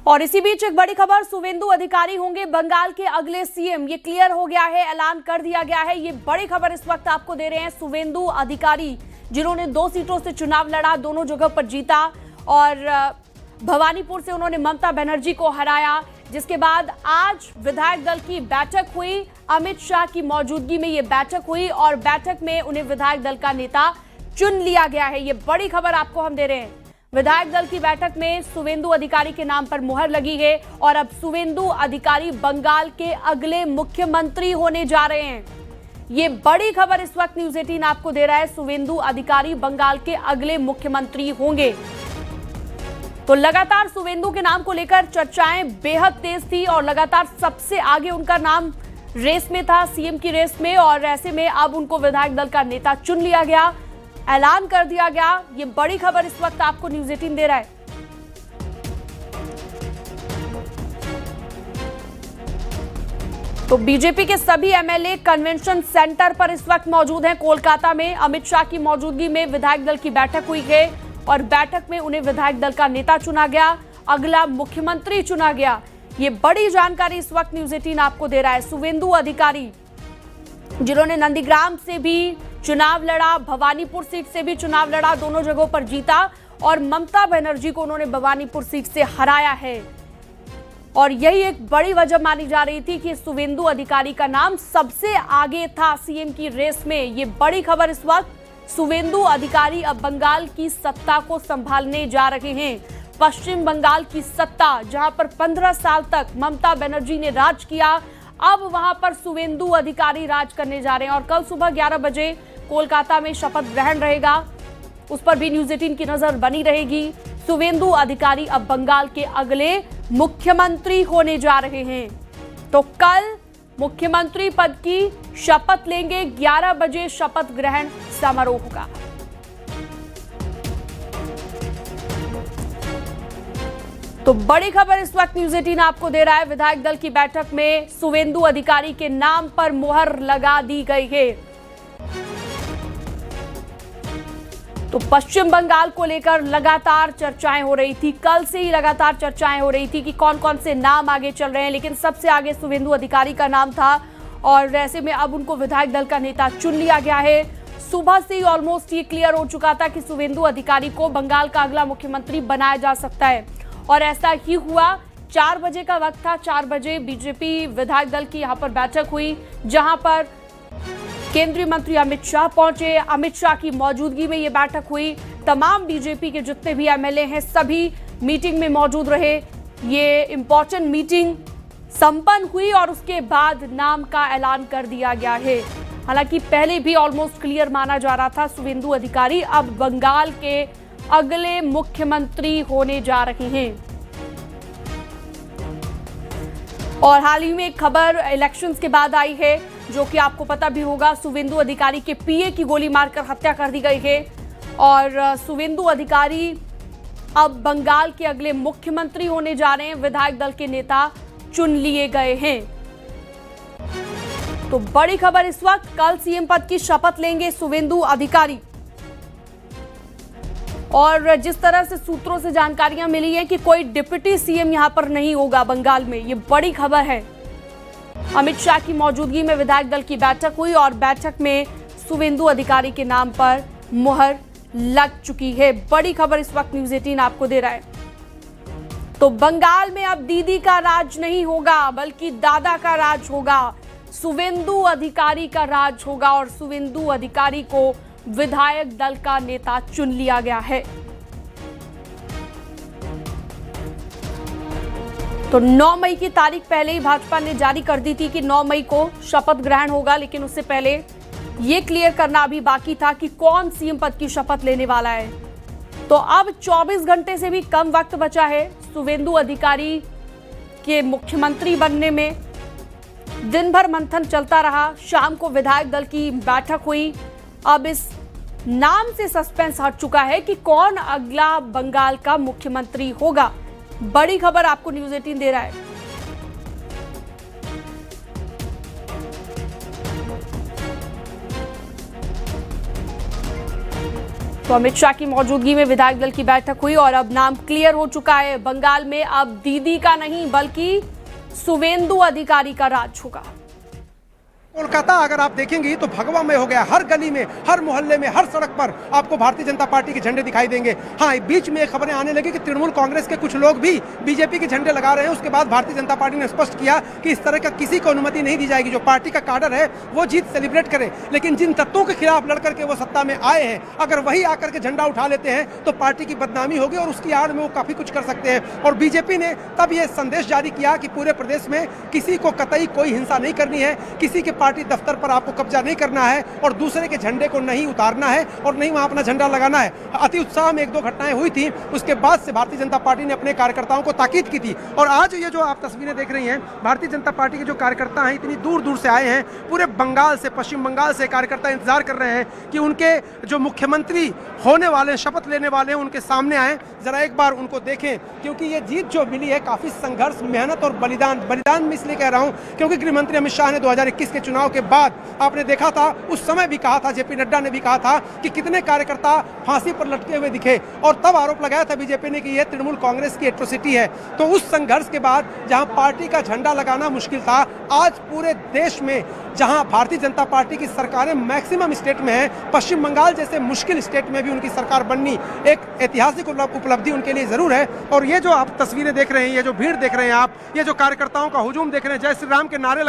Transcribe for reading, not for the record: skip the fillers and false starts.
और इसी बीच एक बड़ी खबर, शुवेंदु अधिकारी होंगे बंगाल के अगले सीएम। ये क्लियर हो गया है, ऐलान कर दिया गया है। ये बड़ी खबर इस वक्त आपको दे रहे हैं। शुवेंदु अधिकारी जिन्होंने 2 सीटों से चुनाव लड़ा, दोनों जगह पर जीता और भवानीपुर से उन्होंने ममता बनर्जी को हराया, जिसके बाद आज विधायक दल की बैठक हुई। अमित शाह की मौजूदगी में ये बैठक हुई और बैठक में उन्हें विधायक दल का नेता चुन लिया गया है। ये बड़ी खबर आपको हम दे रहे हैं। विधायक दल की बैठक में शुवेंदु अधिकारी के नाम पर मुहर लगी है और अब शुवेंदु अधिकारी बंगाल के अगले मुख्यमंत्री होने जा रहे हैं। ये बड़ी खबर इस वक्त न्यूज़ 18 आपको दे रहा है। शुवेंदु अधिकारी बंगाल के अगले मुख्यमंत्री होंगे। तो लगातार शुवेंदु के नाम को लेकर चर्चाएं बेहद तेज थी और लगातार सबसे आगे उनका नाम रेस में था, सीएम की रेस में, और ऐसे में अब उनको विधायक दल का नेता चुन लिया गया, ऐलान कर दिया गया। ये बड़ी खबर इस वक्त आपको न्यूज़ 18 दे रहा है। तो बीजेपी के सभी एमएलए कन्वेंशन सेंटर पर इस वक्त मौजूद हैं कोलकाता में। अमित शाह की मौजूदगी में विधायक दल की बैठक हुई है और बैठक में उन्हें विधायक दल का नेता चुना गया, अगला मुख्यमंत्री चुना गया। ये बड़ी जानकारी इस वक्त न्यूज़ 18 आपको दे रहा है। शुवेंदु अधिकारी जिन्होंने नंदीग्राम से भी चुनाव लड़ा, भवानीपुर सीट से भी चुनाव लड़ा, दोनों जगहों पर जीता और ममता बनर्जी को उन्होंने भवानीपुर सीट से हराया है। और यही एक बड़ी वजह मानी जा रही थी कि शुवेंदु अधिकारी का नाम सबसे आगे था सीएम की रेस में। ये बड़ी खबर इस वक्त। शुवेंदु अधिकारी अब बंगाल की सत्ता को संभालने जा रहे हैं। पश्चिम बंगाल की सत्ता, जहां पर 15 साल तक ममता बनर्जी ने राज किया, अब वहां पर शुवेंदु अधिकारी राज करने जा रहे हैं। और कल सुबह 11 बजे कोलकाता में शपथ ग्रहण रहेगा, उस पर भी न्यूज़ 18 की नजर बनी रहेगी। शुवेंदु अधिकारी अब बंगाल के अगले मुख्यमंत्री होने जा रहे हैं। तो कल मुख्यमंत्री पद की शपथ लेंगे, 11 बजे शपथ ग्रहण समारोह होगा। तो बड़ी खबर इस वक्त न्यूज़ 18 आपको दे रहा है। विधायक दल की बैठक में शुवेंदु अधिकारी के नाम पर मुहर लगा दी गई है। तो पश्चिम बंगाल को लेकर लगातार चर्चाएं हो रही थी, कल से ही लगातार चर्चाएं हो रही थी कि कौन कौन से नाम आगे चल रहे हैं, लेकिन सबसे आगे शुवेंदु अधिकारी का नाम था और ऐसे में अब उनको विधायक दल का नेता चुन लिया गया है। सुबह से ही ऑलमोस्ट ये क्लियर हो चुका था कि शुवेंदु अधिकारी को बंगाल का अगला मुख्यमंत्री बनाया जा सकता है और ऐसा ही हुआ। 4 बजे का वक्त था, 4 बजे बीजेपी विधायक दल की यहाँ पर बैठक हुई, जहां पर केंद्रीय मंत्री अमित शाह पहुंचे। अमित शाह की मौजूदगी में ये बैठक हुई। तमाम बीजेपी के जितने भी एमएलए हैं सभी मीटिंग में मौजूद रहे। ये इंपॉर्टेंट मीटिंग संपन्न हुई और उसके बाद नाम का ऐलान कर दिया गया है। हालांकि पहले भी ऑलमोस्ट क्लियर माना जा रहा था शुवेंदु अधिकारी अब बंगाल के अगले मुख्यमंत्री होने जा रहे हैं। और हाल ही में एक खबर इलेक्शंस के बाद आई है, जो कि आपको पता भी होगा। शुवेंदु अधिकारी के पीए की गोली मारकर हत्या कर दी गई है और शुवेंदु अधिकारी अब बंगाल के अगले मुख्यमंत्री होने जा रहे हैं। विधायक दल के नेता चुन लिए गए हैं। तो बड़ी खबर इस वक्त, कल सीएम पद की शपथ लेंगे शुवेंदु अधिकारी। और जिस तरह से सूत्रों से जानकारियां मिली है कि कोई डिप्टी सीएम यहां पर नहीं होगा बंगाल में, ये बड़ी खबर है। अमित शाह की मौजूदगी में विधायक दल की बैठक हुई और बैठक में शुवेंदु अधिकारी के नाम पर मुहर लग चुकी है। बड़ी खबर इस वक्त न्यूज़ 18 आपको दे रहा है। तो बंगाल में अब दीदी का राज नहीं होगा, बल्कि दादा का राज होगा। शुवेंदु अधिकारी का राज होगा और शुवेंदु अधिकारी को विधायक दल का नेता चुन लिया गया है। तो 9 मई की तारीख पहले ही भाजपा ने जारी कर दी थी कि 9 मई को शपथ ग्रहण होगा, लेकिन उससे पहले ये क्लियर करना अभी बाकी था कि कौन सीएम पद की शपथ लेने वाला है। तो अब 24 घंटे से भी कम वक्त बचा है शुवेंदु अधिकारी के मुख्यमंत्री बनने में। दिन भर मंथन चलता रहा, शाम को विधायक दल की बैठक हुई। अब इस नाम से सस्पेंस हट चुका है कि कौन अगला बंगाल का मुख्यमंत्री होगा। बड़ी खबर आपको न्यूज़ 18 दे रहा है। तो अमित शाह की मौजूदगी में विधायक दल की बैठक हुई और अब नाम क्लियर हो चुका है। बंगाल में अब दीदी का नहीं बल्कि शुवेंदु अधिकारी का राज होगा। कोलकाता अगर आप देखेंगी तो भगवा में हो गया। हर गली में, हर मोहल्ले में, हर सड़क पर आपको भारतीय जनता पार्टी के झंडे दिखाई देंगे। हाँ, बीच में खबरें आने लगी कि तृणमूल कांग्रेस के कुछ लोग भी बीजेपी के झंडे लगा रहे हैं। उसके बाद भारतीय जनता पार्टी ने स्पष्ट किया कि इस तरह का किसी को अनुमति नहीं दी जाएगी। जो पार्टी का काडर है वो जीत सेलिब्रेट करे, लेकिन जिन तत्वों के खिलाफ लड़कर के वो सत्ता में आए हैं, अगर वही आकर के झंडा उठा लेते हैं तो पार्टी की बदनामी होगी और उसकी आड़ में वो काफी कुछ कर सकते हैं। और बीजेपी ने तब ये संदेश जारी किया कि पूरे प्रदेश में किसी को कतई कोई हिंसा नहीं करनी है, किसी के पार्टी दफ्तर पर आपको कब्जा नहीं करना है और दूसरे के झंडे को नहीं उतारना है और नहीं वहां अपना झंडा लगाना है। अति उत्साह में 1-2 घटनाएं हुई थी, उसके बाद से भारतीय जनता पार्टी ने अपने कार्यकर्ताओं को ताकीद की थी। और आज ये जो आप तस्वीरें देख रही हैं, भारतीय जनता पार्टी के जो कार्यकर्ता हैं इतनी दूर दूर से आए हैं, पूरे बंगाल से, पश्चिम बंगाल से कार्यकर्ता इंतजार कर रहे हैं कि उनके जो मुख्यमंत्री होने वाले, शपथ लेने वाले हैं, उनके सामने आए, जरा एक बार उनको देखें। क्योंकि ये जीत जो मिली है काफी संघर्ष, मेहनत और बलिदान में इसलिए कह रहा हूं क्योंकि गृह मंत्री अमित शाह ने 2021 के चुनाव के बाद आपने देखा था, उस समय भी कहा था, जेपी नड्डा ने भी कहा था कि कितने कार्यकर्ता फांसी पर लटके हुए दिखे और तब आरोप लगाया था बीजेपी ने कि यह तृणमूल कांग्रेस की एट्रोसिटी है। तो उस संघर्ष के बाद जहां पार्टी का झंडा लगाना मुश्किल था, आज पूरे देश में जहां भारतीय जनता पार्टी की सरकारें मैक्सिमम स्टेट में है, पश्चिम बंगाल जैसे मुश्किल स्टेट में भी उनकी सरकार बननी एक ऐतिहासिक उपलब्धि उनके लिए जरूर है। और ये जो आप तस्वीरें देख रहे हैं, ये जो भीड़ देख रहे हैं आप, ये जो कार्यकर्ताओं का हुजूम देख रहे हैं, जय श्री राम के नारे